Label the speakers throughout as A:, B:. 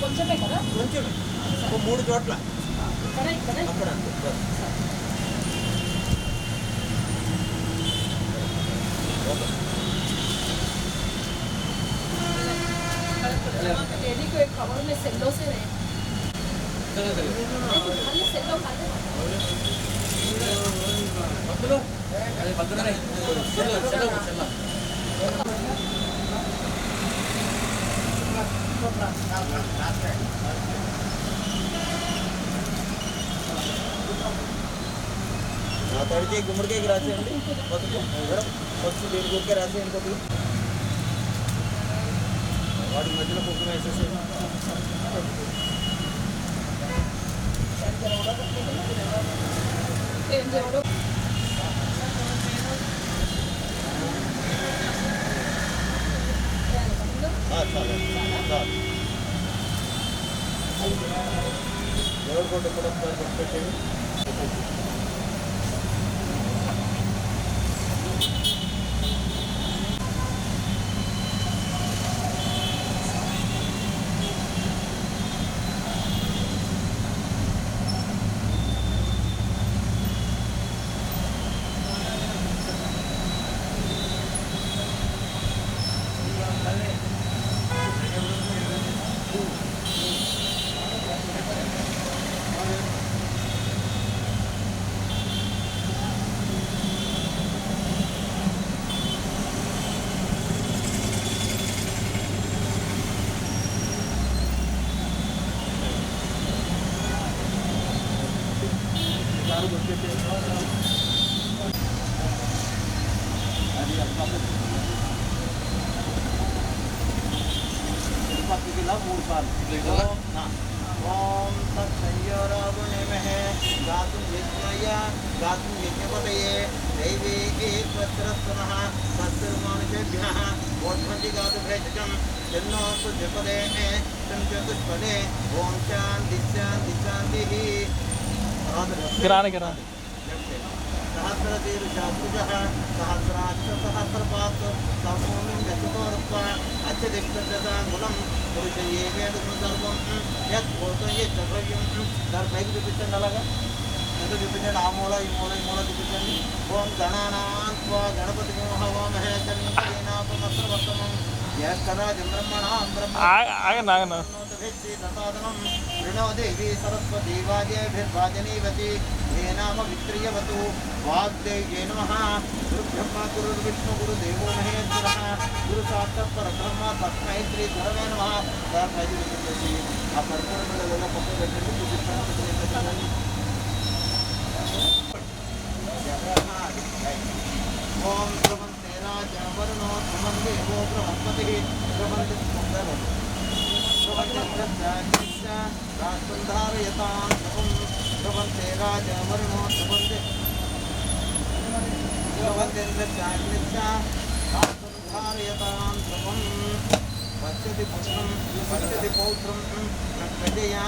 A: కొంచెమే కదా,
B: కొంచెమే, ఒక 3 చోట్ల అక్కడ
A: लेडी को एक खबर में सेलो से रहे खाली सेलो खाते
B: अरे पकड़ नहीं चलो चलो चलो తడికి గుమ్మడికాయకి రాసేయండి ఫస్ట్ దీని గురికే రాసేయండి కొద్దిగా వాటి మధ్యలో కుక్కను వేసేసేయండి దేవుడు కొట్టు కూడా పెట్టండి ओम तत्संयोरावुणिमहे गातुं यज्ञाय गातुं यज्ञपतये दैवीकीपत्रस्तनः तत्सर्वमनुष्येभ्यः वोद्भन्ति गातुभेषजं जन्नोऽस्तु द्विपदे तं चतुष्पदे ओम शान्ति शान्ति शान्तिः सहस्रतीर्षात्मजः सहस्राक्षसहस्रपात् सम्पूर्णं गच्छतोरुक्त्वा अच्युतिष्ठदशाङ्गुलं पुरुषये वेदं सर्वं यत् भूतं यत् द्रव्यं దాని పైకి చూపించండి అలాగా ఎంత చూపించండి ఆ మూల ఈ మూల ఈ మూల చూపించండి ఓం గణానాన్వా గణపతి మోహవామహే జన్మేనాపమస్రవత్తమం జ్యేష్ఠరాజం బ్రహ్మణాం బ్రహ్మ प्रणो देवी सरस्वती वाजेभिर्वाजनीवती ये नाम विक्रियवतु वाग्देव्यै नमः गुरुब्रह्मा गुरुर्विष्णु गुरुदेवो महेश्वरः गुरु साक्षात् परब्रह्म तस्मै श्री गुरवे नमः आ परिपूर्ण पक्ष పెట్టండి ओम ध्रुवन्ते राजा वरुणो ध्रुवं देवो बृहस्पतिः ध्रुवन्ति धारयतां ध्रुवन्ते राजा वरुणो धारयतां ध्रुवं पश्यति पुत्रं पश्यति पौत्रं प्रजया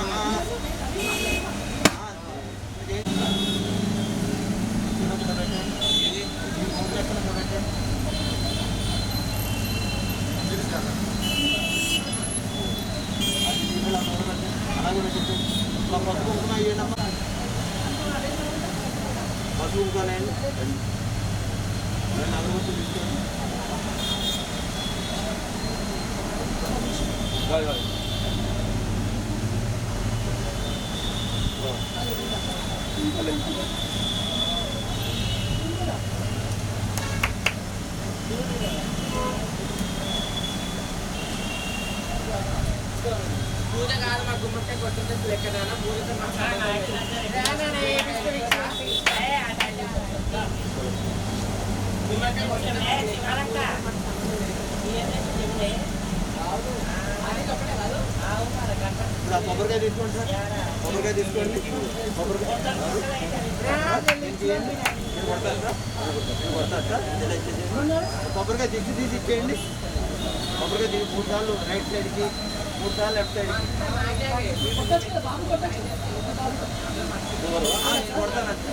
B: కొబ్బరికాయ తీసుకోండి సార్, కొబ్బరికాయ తీసుకోండి, కొబ్బరికాయ కొబ్బరికాయ తీసి ఇచ్చేయండి. కొబ్బరికాయ తీసి 3 సార్లు రైట్ సైడ్కి, 3 సార్లు లెఫ్ట్ సైడ్కి కొడతానండి.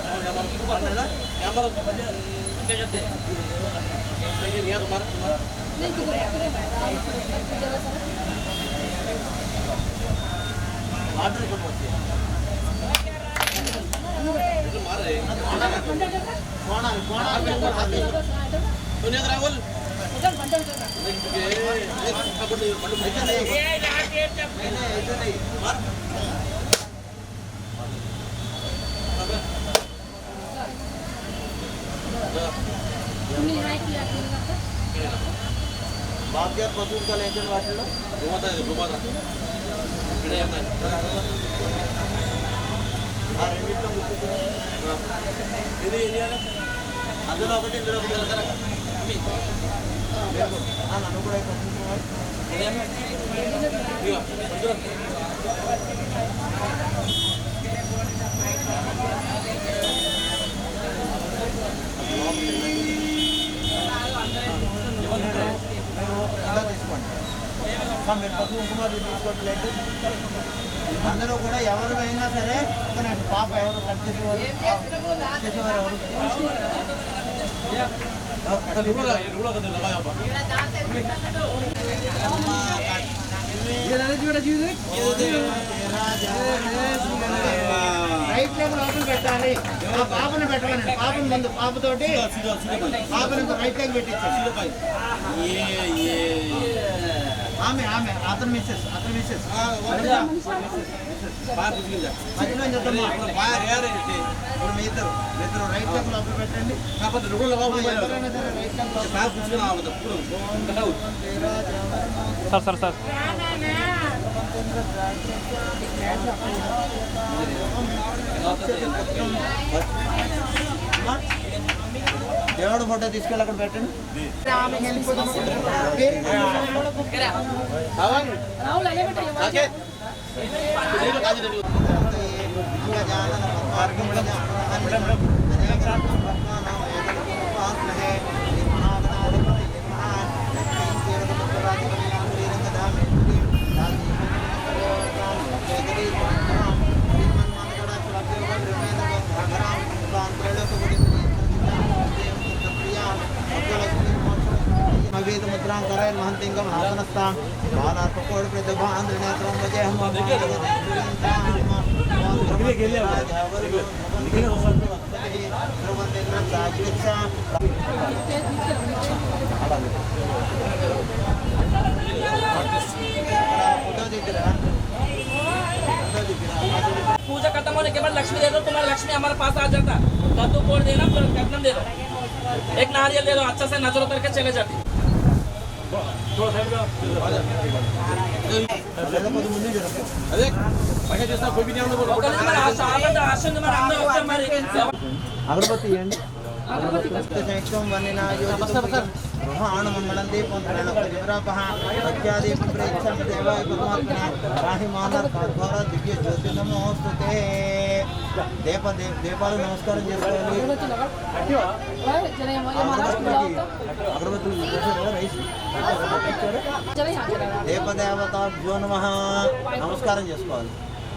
B: ఆర్డర్ ఇక్కడ వచ్చి కోణాలి కోణాలి రాహుల్ బాగ్యార్ పశువులు కల ఏంటంటే వాటిలో అందులో ఒకటి ఇందులో ఒకటి నన్ను కూడా తీసుకోండి మీరు పశువు కుమార్ తీసుకోవట్లేదు అందరూ కూడా ఎవరైనా సరే పాప ఎవరు కట్ చేసేవారు ఎవరు రైట్ లెగ్ లోపల పెట్టాలి పాపను పెట్టమని పాపను ముందు పాపతోటి పాపను రైట్ లెగ్ పెట్టించాలి ఆమె ఆమె అతను మిస్సెస్ మధ్యలో చెప్తామా ఇప్పుడు మీ ఇద్దరు రైట్ లెగ్ లోపల పెట్టండి
C: సార్
B: దేవుడు ఫోటో తీసుకెళ్ళి అక్కడ పెట్టండి वेद मुद्रां करायन महंतिंगम आसनस्तां बालार्पकोड प्रतिभां त्रिनेत्रं वजेहं
D: पूजा खत्म होने के बाद लक्ष्मी दे दो, तुम्हारा लक्ष्मी हमारे पास आ जाता। कद्दू कोड़ देना, कदम दे दो, एक नारियल दे दो, अच्छा से नजर करके चले जाती।
B: अगरबत्ती गृहाणुमण्डलं दीपं प्रणपः सत्यादीपं प्रेक्षामि देवाय परमात्मने राहिमानर्घोर दिव्य ज्योति नमोस्तुते దీపాలు నమస్కారం చేసుకోవాలి అగరబత్తులు దీపదేవతాభ్యో నమః నమస్కారం చేసుకోవాలి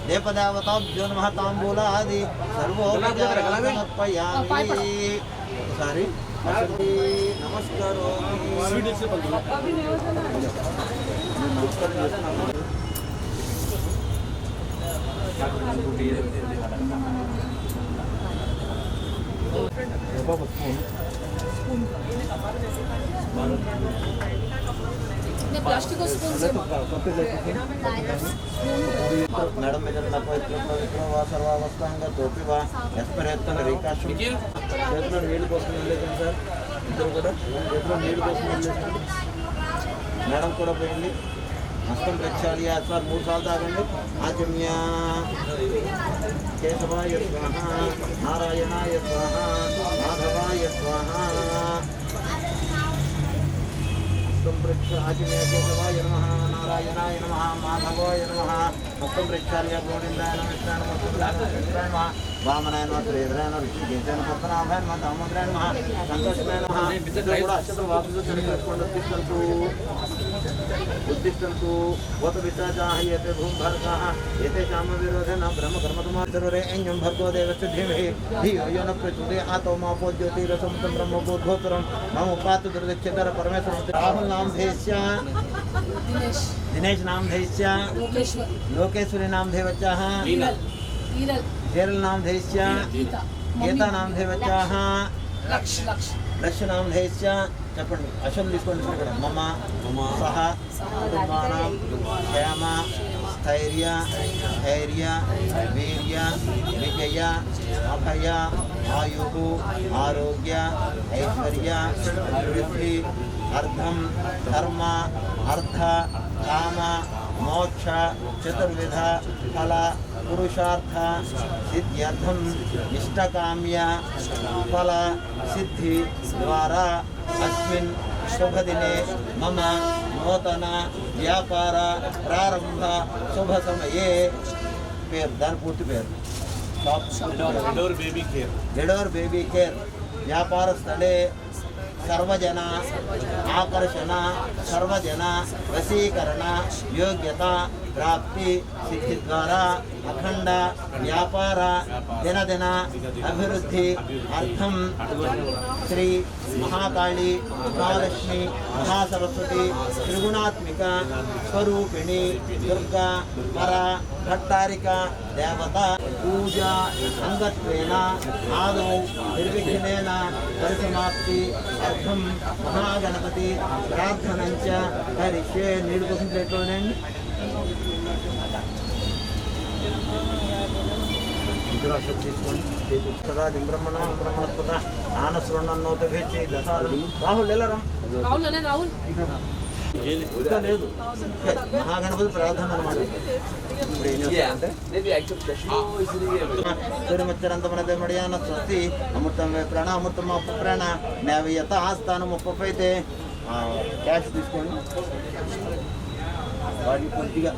B: దీపదేవతాభ్యో నమః తాంబూల ఆది సర్వోపచారాన్ని సమర్పయామి ఒకసారి నమస్కారం
A: प्लास्टिक स्पून से
B: मैडम मेजर सर्वावस्थांग तोपि वा यस्परेत्तन रीकाशु చేతుల్లో నీళ్ళు కోసం వెళ్ళేదండి సార్ ఇద్దరు కూడా చేతుల్లో నీళ్ళు కోసం వెళ్ళేదండి మేడం కూడా పోయింది హస్తం ప్రక్షాళి సార్ 3 సార్లు తాగండి ఆచమ్య కేశవాయ స్వాహ నారాయణాయ స్వాహ మాధవాయ స్వాహ आचम्य केशवाय नमः नारायणाय नमः माधवाय नमः हस्तं प्रक्षाल्य गोविन्दाय नमः कृष्णाय नमः वामनाय नमः श्रीधराय नमः ऋषिकेशाय नमः पद्मनाभाय नमः दामोदराय नमः संतोषाय नमः కూడా అక్షత వాసులు తెలుసుకోండి ఉద్దిష్టంతు వత విచాజాహయతే భూంభర్గః ఏతేషామ విరోధేన బ్రహ్మ కర్మతమాచరే ఎన్యం భర్గో దేవస్య ధీమహి ధియో యో న ప్రచోదయాత్ మాపో జ్యోతిరసమతం బ్రహ్మ బోధోతరం మమ పాత దుర్దక్షితర పరమేశ్వర రాహుల్ नाम भेष्य
A: दिनेश
B: दिनेश नामधेयस्य
A: लोकेश्वर
B: लोकेश्वरी नामधेयवच्चाः
A: हीरल हीरल
B: केरल नामधेयस्य
A: गीता
B: गीता नामधेयवच्चाः
A: लक्ष लक्ष
B: लक्ष्य नामधेयस्य చెప్పండి అశం తీసుకోండి ఇక్కడ మమ సహ కుటుంబానాం క్షేమ స్థైర్య ధైర్య వీర్య విజయ అభయ ఆయు ఆరోగ్య ఐశ్వర్య అభివృద్ధి అర్థం ధర్మ అర్థ కామ మోక్ష చతుర్విధ ఫల పురుషార్థ సిద్ధ్యర్థం ఇష్టకామ్య ఫల సిద్ధి ద్వారా अस्मिन् शुभदिने मम नूतन व्यापार प्रारंभ शुभ समये पेर दान पूर्ति पेर लिडोर बेबी केयर व्यापार स्थले सर्वजन आकर्षण सर्वजन वशीकरण योग्यता प्राप्ति सिद्धि द्वारा अखंड व्यापार दिन दिन अभिवृद्धि अर्थम श्री महाकाली महालक्ष्मी महासरस्वती त्रिगुणात्मिका स्वरूपिणी दुर्गा परा भट्टारिका देवता पूजा अंगत्वेन आदौ निर्विघ्नेन परिसमाप्ति अर्थम महागणपति प्रार्थनंच करिष्ये नीड కోసం పెట్టుకోండి ब्रह्मण ब्रह्मणस्पत आनस्वर्णोतभेचे राहुल
A: राहुल अने राहुल
B: महागणपति प्रार्थना सूर्यमच्चरंतमणदेमड़ियान स्वस्ति अमृतम प्राण अमृतम प्राण नैवेयत आस्थान मुప్పైతే క్యాష్ తీసుకోండి వాడి కొద్దిగా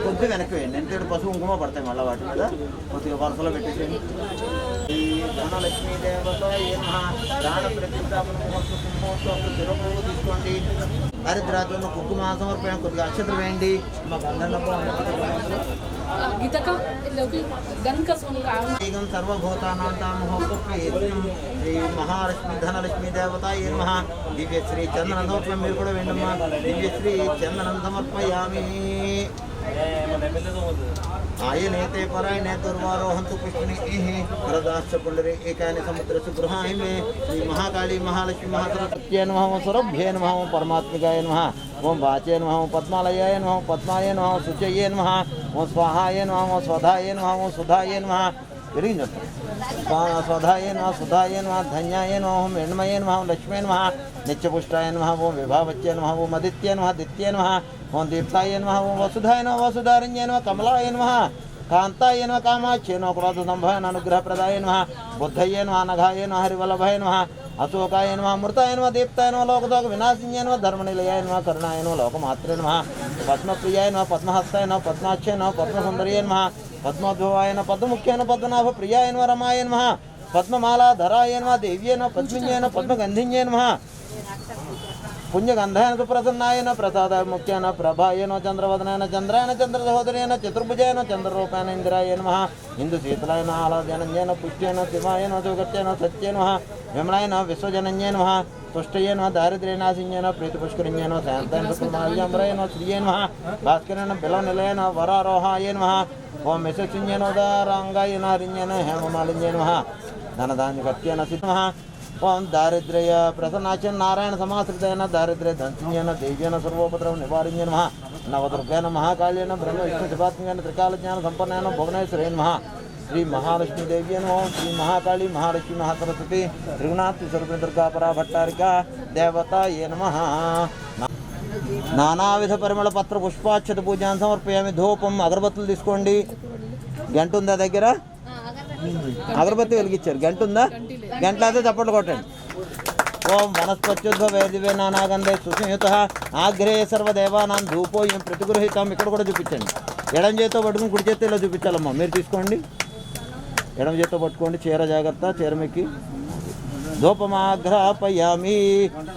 B: కొద్దిగా వెనక్కి వేయండి ఎందుకంటే పసుపు కుంకుమ పడతాయి మళ్ళీ వాటి మీద కొద్దిగా వరుసలో పెట్టేసేయండి ఈ ధనలక్ష్మీ దేవత దాన ప్రతిష్టాపన తిరుమల తీసుకోండి దరిద్రాతులను కుంకుమ సమర్పణ కొద్దిగా అక్షతలు వేయండి మాకు అందరిలో
A: गीता का गन का सोन का
B: ఏకం సర్వభూతానాంతామహోపప్రియజ్ఞం శ్రీ మహాలక్ష్మి ధనలక్ష్మి దేవతాయే నమః దివ్య శ్రీ చందనందోపం మీరు కూడా వేయండమ్మా దివ్య శ్రీ చందనం సమర్పయామి ఆయనేతే పరాయణే దుర్వారోహంతు పుష్పిణి వరదాశ్చ పుండరే ఏకాని సముద్రసు గృహాయ మే శ్రీ మహాకాళీ మహాలక్ష్మి మహాసరస్వత్యై నమః స్వరభ్యై నమః పరమాత్మికాయ నమః ఓం వాచే నమః పద్మాలయాయ నమః పద్మాయ నమః శుచయే నమః ఓం స్వాహాయ నమః ఓం స్వధాయ నమః ఓం సుధాయ నమః స్వధాయ నమః సుధాయ నమః ధన్యాయ నమః ఓం ఎణ్మయ నమః ఓం లక్ష్మీ నమః నిత్యపుష్టాయ నమః ఓం విభావత్యై నమః ఓం అదిత్య నమః దిత్య నమః ఓం దీప్తాయ నమః ఓం వసుధాయ నమః వసుధారణ్య నమః కమలాయ నమః కాంతాయ నమః కామాక్షయ నమః క్రోధ సంభాయ అనుగ్రహప్రదాయ నమః బుద్ధయ నమః నఘాయ నమః హరివల్లభాయ నమః అశోకాయ నమః మృతాయ నమః దీప్తాయ నమః లోకదోక వినాశిన్యాయ నమః ధర్మనిలయాయ నమః కరుణాయ నమః లోకమాత్రే నమః పద్మప్రియాయ నమః పద్మహస్తాయ నమః పద్మాక్షయ నమః పద్మసుందర్యాయ నమః పద్మోద్భవాయ నమః పద్మముఖ్యాయ నమః పద్మనాభ ప్రియాయ నమః రమాయ నమః పద్మమాలాధరాయ నమః దేవ్యై నమః పద్మిన్యాయ నమః పద్మగంధిన్యాయ నమః పుణ్యగంధాయ ప్రసన్నాయ నమః ప్రసాదాయ ముఖ్యాయ నమః ప్రభాయ నమః చంద్రవదనాయ నమః చంద్రాయ నమః చంద్రసహోదరాయ నమః చతుర్భుజాయ నమః చంద్రరూపాయ ఇంద్రాయ నమః హిందూ శీతలాయ నమః ఆలాజనంజయ నమః పుష్ట్యాయ నమః శివాయ నమః సుగత్యాయ నమః సత్యాయ నమః విమలాయ నమః విశ్వజనన్యాయ నమః తుష్టయ నమః దారిద్ర్యనాశిన్యాయ నమః ప్రీతిపుష్కరిణ్యాయ నమః శాంతాయ నమః కుమార్యామ్రాయ నమః శ్రీయ నమః భాస్కరాయ నమః బిలవనిలయ నమః వరారోహాయ నమః ఓం యశస్విన్యాయ నమః ఉదారాంగాయ నమః హరిణ్యాయ నమః హేమమాలిన్యాయ నమః ధనధాన్యకత్యాయ నమః సిద్ధమః ఓం దారిద్ర్య ప్రసన్నాచ నారాయణ సమాశ్రితైన దారిద్ర్య ధన్సిన్యన దేవ్యన సర్వోపద్రవ నివారిణ్య నమః నవదుర్గాన మహాకాళ్యన బ్రహ్మ విష్ణు శివాత్మ్యాన త్రికాల జ్ఞాన సంపన్నాయన భువనేశ్వరే నమః శ్రీ మహాలక్ష్మీ దేవ్య నమః శ్రీ మహాకాళీ మహాలక్ష్మీ మహాసరస్వతి త్రిగుణాత్మి స్వరూపిణి దుర్గా పరా భట్టారికా దేవతాయే నమః నానావిధ పరిమళ పత్ర పుష్పాక్షత పూజాన్ని సమర్పయామి ధూపం అగరబత్తులు తీసుకోండి గంట ఉందా దగ్గర అగరబత్తి వెలిగించారు గంట ఉందా గంట అయితే చప్పట్లు కొట్టండి ఓం వనస్పత్యుద్భవే నానాగంధే సుసంయుత ఆగ్రే సర్వదేవానాం ధూపోయం ప్రతిగృహితం ఇక్కడ కూడా చూపించండి ఎడం చేతితో పట్టుకుని కుడి చేతితో ఇలా చూపించాలమ్మా మీరు తీసుకోండి ఎడం చేతితో పట్టుకోండి చీర జాగ్రత్త చీర మెక్కి ధూపమాగ్రహపయామి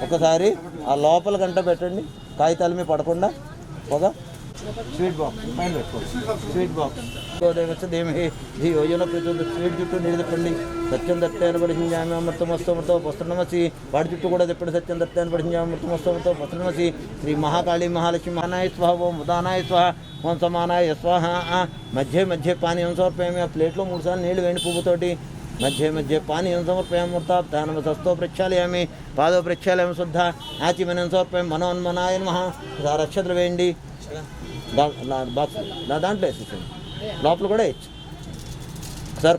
B: ఒకసారి ఆ లోపల గంట పెట్టండి కాగితాల మీద పడకుండా పొగ స్వీట్ బాక్స్ పైన పెట్టుకో స్వీట్ బాక్స్ గోదేవచ్చ ధీమహి ధియో యో న ప్రచోదయాత్ స్వీట్ చుట్టూ నీళ్ళు తిప్పండి సత్యం దత్తేన పరిహింజామి అమృతమస్తమృతో వస్త్రనమసి వాడి చుట్టూ కూడా తిప్పండి సత్యం దత్తేన పరిహింజామి అమృతమస్తమృతో వస్త్రనమసి శ్రీ మహాకాళీ మహాలక్ష్మి మహానాయ స్వాహ ఓం ఉదానాయ స్వాహ ఓం సమానాయ స్వాహ మధ్య మధ్య పానీయం సమర్పయామి ఆ ప్లేట్లో 3 సార్లు నీళ్ళు వేయండి పువ్వుతోటి మధ్య మధ్య పానీయం సమర్పయామి మూర్తాప్తానమస్తో ప్రక్షాళయామి పాదో ప్రక్షాళయామి శుద్ధ ఆచిమనం సమర్పయామి మనోన్మనాయ నమః రక్షతులు వేయండి బాక్స్ దాంట్లో వేసేసండి లోపల కూడా వేయచ్చు సార్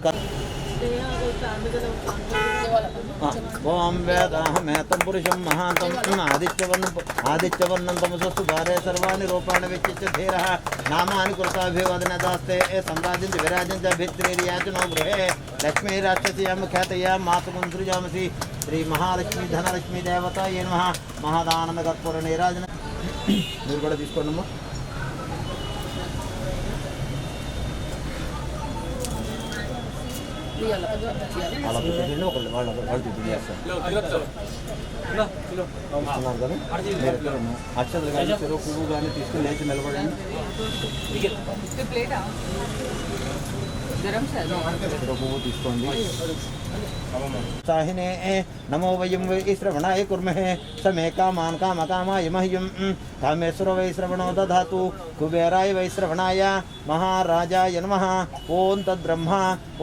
B: ఓం వేదాహమేతం పురుషం మహాంతం ఆదిత్యవర్ణం తమసస్తు భారే సర్వాణి రూపాణి విచిత్య ధీర నామాని కృతాభివదన దాస్తే సంరాజించి విరాజించ భిత్రేర్యాచనో గృహే లక్ష్మీ రాక్షసీయం ఖ్యాతయా మాతకం సృజామసి శ్రీ మహాలక్ష్మి ధనలక్ష్మీ దేవత ఏ నమః మహదానంద కర్పూర నీరాజన మీరు కూడా తీసుకోండమ్మా అలా పెట్టండి ఒకళ్ళు వాళ్ళు చేస్తారు కదా మీరు ఎక్కడ అక్షతలు కానీ చెరువు పువ్వు కానీ తీసుకుని లేచి నిలబడండి చెరువు పువ్వు తీసుకోండి సాహినే నమో వయం వై శ్రవణాయ కుర్మహే సమే కామాన్ కామకామాయ మహ్యం కామేశ్వర వై శ్రవణో దధాతు కుబేరాయ వై శ్రవణాయ మహారాజాయ నమః ఓం తద్బ్రహ్మ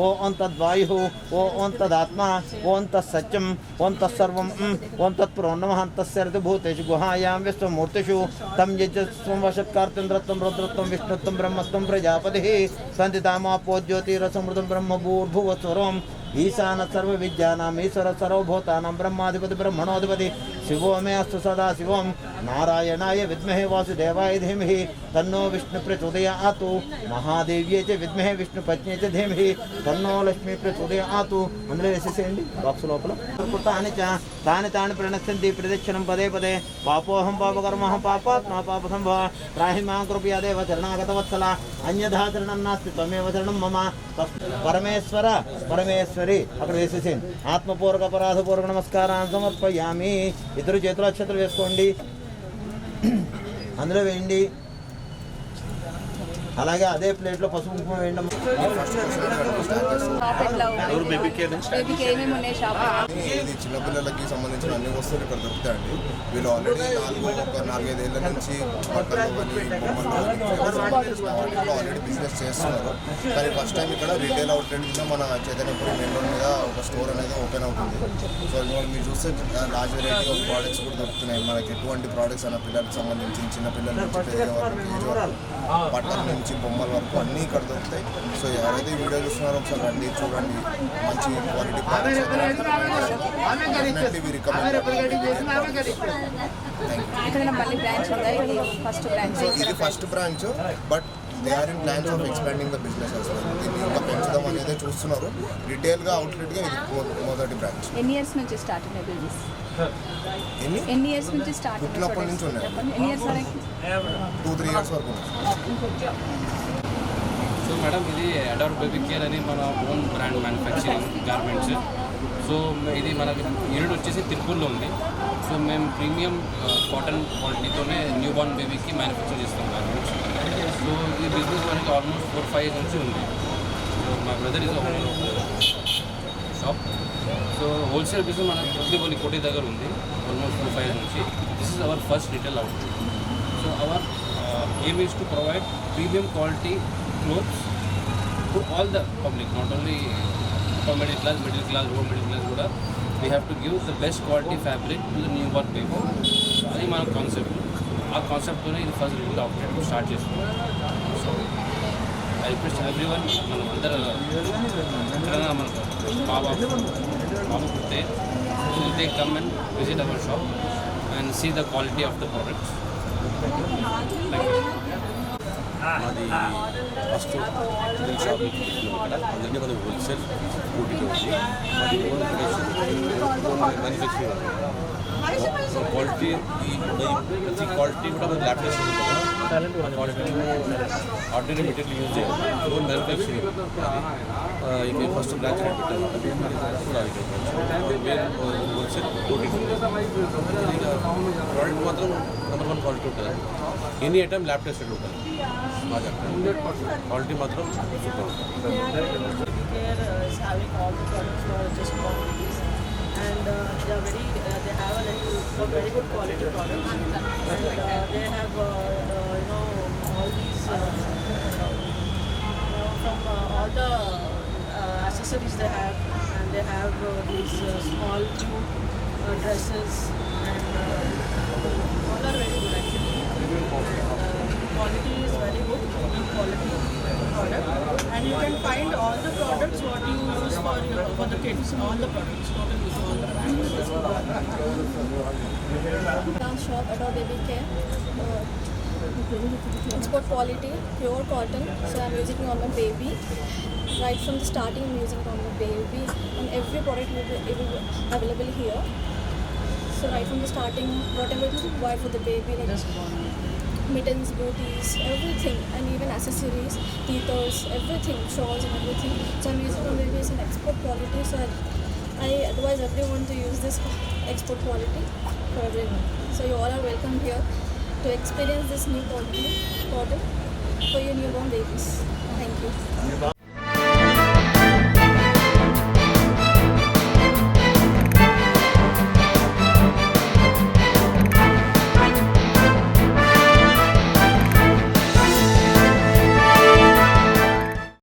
B: ఓం తద్వాయు ఓం తదాత్మా ఓం తత్సత్యం ఓం తత్సర్వం ఓం తత్పురో నమః తస్య భూతేషు గుహాయాం విశ్వమూర్తిషు తం యజస్వం వశత్కార్తింద్రత్వం రుద్రత్వం విష్ణుత్వం బ్రహ్మత్వం ప్రజాపతిః సంతితామాపో జ్యోతిరసమృతం బ్రహ్మ భూర్భువస్వరం ఈశాన సర్వ విద్యానాం ఈశ్వర సర్వభూతానాం బ్రహ్మాధిపతి బ్రహ్మణోధిపతి శివో మే అస్తు సదా శివం నారాయణాయ విద్మహే వాసుదేవాయ ధీమహి తన్నో విష్ణు ప్రచోదయాతు మహాదేవ్యే చ విద్మహే విష్ణు పత్న్యే చ ధీమహి తన్నో లక్ష్మీ ప్రచోదయాతు అందులో వేసేసేయండి బాక్స్ లోపల తాని ప్రణశ్యంతి ప్రదక్షిణం పదే పదే పాపోహం పాపకర్మహం పాపాత్మా పాపసంభవ త్రాహి మాం కృపయా దేవ చరణాగత వత్సల అన్యథా చరణం నాస్తి త్వమేవ చరణం మమ పరమేశ్వర పరమేశ్వరి అక్కడ వేసేసేయండి ఆత్మపూర్వక అపరాధపూర్వక నమస్కారాన్ని సమర్పయామి ఇద్దరు చేతులు అక్షతలు వేసుకోండి అందులో వేయండి అలాగే అదే ప్లేట్లో పసుపు కుంకుమ వేయండి
C: ఇది చిన్నపిల్లలకి సంబంధించిన అన్ని వస్తువులు ఇక్కడ దొరుకుతాయండి వీళ్ళు ఆల్రెడీ 4-5 ఏళ్ళ నుంచి బట్టలు వాటిలో ఆల్రెడీ బిజినెస్ చేస్తున్నారు కానీ ఫస్ట్ టైం ఇక్కడ రీటైల్ అవుట్లెట్ కింద మన చైతన్యపురం మెయిన్ రోడ్ మీద ఒక స్టోర్ అనేది ఓపెన్ అవుతుంది సో ఇప్పుడు మీరు చూస్తే లార్జ్ వెరైటీ ఆఫ్ ప్రోడక్ట్స్ కూడా దొరుకుతున్నాయి మనకి ఎటువంటి ప్రోడక్ట్స్ అన్న పిల్లలకు సంబంధించి చిన్న పిల్లల నుంచి బట్టల నుంచి బొమ్మల వరకు అన్నీ ఇక్కడ దొరుకుతాయి సో ఎవరైతే ఈ వీడియో చూస్తున్నారో ఒకసారి రండి చూడండి మంచి క్వాలిటీ ఇది first branch but they are in plans of expanding the business దీన్ని ఇంకా పెంచుదాం అనేది చూస్తున్నారు రిటైల్గా అవుట్లెట్గా ఇది మొదటి బ్రాంచ్.
E: ఎన్ని ఇయర్స్ నుంచి స్టార్ట్ అయిన బిజినెస్? ఎన్ని ఇయర్స్ నుంచి స్టార్ట్ అయిన?
C: పుట్టినప్పటి నుంచి ఉన్నాయి.
E: ఎన్ని ఇయర్స్ వరకు?
C: 2-3 ఇయర్స్ వరకు.
F: సో మేడం ఇది అడార్ బేబీ కేర్ అని మన own brand manufacturing garments. So ఇది మన యూనిట్ వచ్చేసి తిరుపూర్లో ఉంది. సో మేము ప్రీమియం కాటన్ క్వాలిటీతోనే న్యూ బార్న్ బేబీకి మ్యానుఫ్యాక్చర్ చేస్తాం గార్మెంట్స్. సో ఈ బిజినెస్ మనకి ఆల్మోస్ట్ 4-5 years నుంచి ఉంది. సో మా brother is owner shop. So wholesale business మన తిరుపతి కోటి దగ్గర ఉంది ఆల్మోస్ట్ 4-5 years నుంచి. This is our first retail outlet. So our aim is to provide premium quality clothes to all the public, not only for middle class, lower middle class kuda. We have to give the best quality fabric to the newborn baby. Adi mana concept. Our concept tone is first retail outlet to start chestunna. So I request everyone manam andaru ekrana manaku baba putte, so they come and visit our shop and see the quality of the products.
G: మాది first shop అందుకే మనకి wholesale ఊటీలో ఉంది. మాది own manufacturing quality ప్రతి quality కూడా మనకి ల్యాబ్టెస్ట్ quality ordinary material use చేయాలి. ఓన్ మ్యానుఫ్యాక్చరింగ్ అది ఇక ఫస్ట్ బ్రాంచ్ పెట్టాము. హోల్సేల్ ఊటీ ప్రోడక్ట్ మాత్రం నెంబర్ 1 క్వాలిటీ ఉంటుంది. ఎనీ ఐటమ్ ల్యాబ్ టెస్టెడ్ ఉంటుంది. బాగా క్వాలిటీ మాత్రం సూపర్ ఉంటుంది.
H: Care is having all the products for just quantities, and they are very they have a very good quality products, and they have all these from all the accessories they have, and they have these small tube dresses, and all are very good actually. Quality is very good, quality product, and you can find all the products what you use for the kids, all the products, totally all the products.
I: Dance shop, Adore Baby Care. Export quality, pure cotton. So I'm using it on my baby. Right from the starting, I'm using it on my baby, and every product will be available here. So right from the starting, whatever you buy for the baby, like mittens, booties, everything, and even accessories, teethers, everything, shawls and everything. So I'm using on baby as an export quality. So I advise everyone to use this export quality for everyone. So you all are welcome here to experience this new quality product for your newborn babies. Thank you.